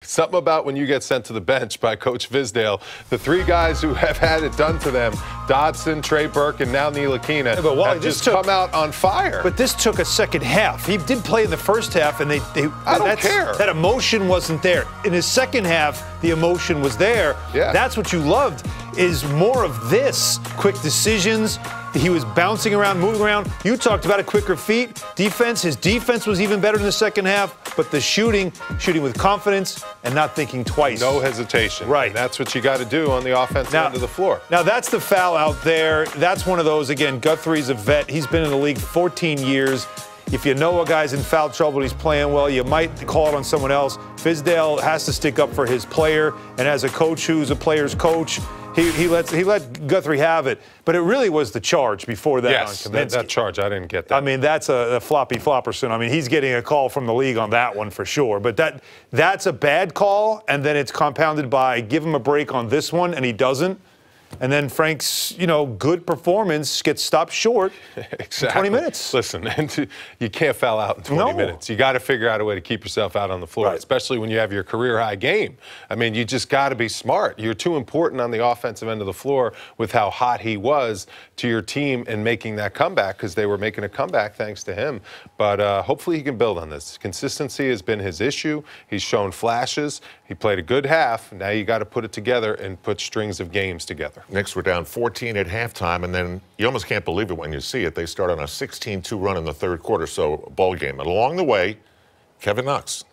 Something about when you get sent to the bench by Coach Fizdale, the three guys who have had it done to them, Dodson, Trey Burke, and now Ntilikina, have just come out on fire. But this took a second half. He did play in the first half, and I don't care. That emotion wasn't there. In his second half, the emotion was there. Yeah. That's what you loved, is more of this. Quick decisions. He was bouncing around, moving around. You talked about a quicker feet. Defense, his defense was even better in the second half, but the shooting with confidence and not thinking twice. No hesitation. Right. And that's what you got to do on the offensive end of the floor. Now, that's the foul out there. That's one of those, again, Guthrie's a vet. He's been in the league 14 years. If you know a guy's in foul trouble and he's playing well, you might call it on someone else. Fizdale has to stick up for his player, and as a coach who's a player's coach, he let Guthrie have it. But it really was the charge before that. Yes, on that charge, I didn't get that. I mean, that's a floppy flopperson. I mean, he's getting a call from the league on that one for sure. But that's a bad call, and then it's compounded by give him a break on this one, and he doesn't. And then Frank's, good performance gets stopped short exactly. in 20 minutes. Listen, you can't foul out in 20 minutes. You got to figure out a way to keep yourself out on the floor, especially when you have your career-high game. I mean, you just got to be smart. You're too important on the offensive end of the floor with how hot he was to your team and making that comeback, because they were making a comeback thanks to him. But hopefully he can build on this. Consistency has been his issue. He's shown flashes. He played a good half. Now you got to put it together and put strings of games together. Knicks were down 14 at halftime, and then you almost can't believe it when you see it. They start on a 16-2 run in the third quarter, so a ball game. And along the way, Kevin Knox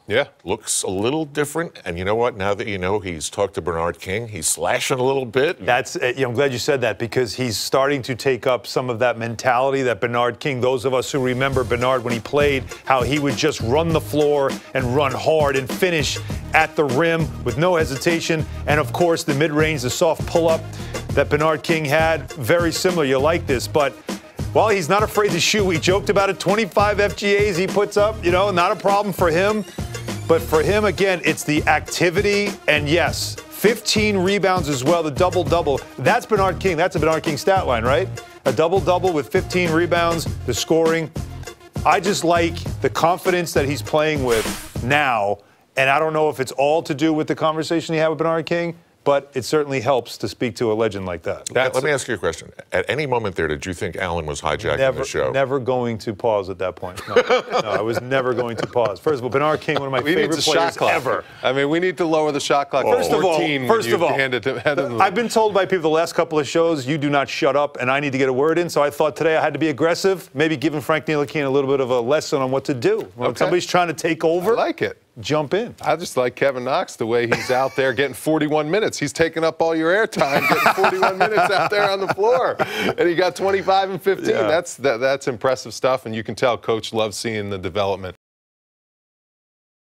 looks a little different. And you know what? Now that you know he's talked to Bernard King, he's slashing a little bit. I'm glad you said that, because he's starting to take up some of that mentality that Bernard King, those of us who remember Bernard when he played, how he would just run the floor and run hard and finish at the rim with no hesitation. And, of course, the mid-range, the soft pull-up that Bernard King had, very similar. You like this, but well, he's not afraid to shoot. We joked about it, 25 FGAs he puts up, not a problem for him. But for him, again, it's the activity, and yes, 15 rebounds as well, the double-double. That's Bernard King. That's a Bernard King stat line, right? A double-double with 15 rebounds, the scoring. I just like the confidence that he's playing with now, and I don't know if it's all to do with the conversation he had with Bernard King, but it certainly helps to speak to a legend like that. Let me ask you a question. At any moment there, did you think Allen was hijacking the show? Never going to pause at that point. No, I was never going to pause. First of all, Bernard King, one of my favorite players ever. I mean, we need to lower the shot clock. First of all, I've been told by people the last couple of shows, you do not shut up, and I need to get a word in. So I thought today I had to be aggressive, maybe giving Frank Ntilikina a little bit of a lesson on what to do. When somebody's trying to take over, I like it. Jump in. I just like Kevin Knox, the way he's out there getting 41 minutes. He's taking up all your airtime, getting 41 minutes out there on the floor. And he got 25 and 15. That's impressive stuff, and you can tell Coach loves seeing the development.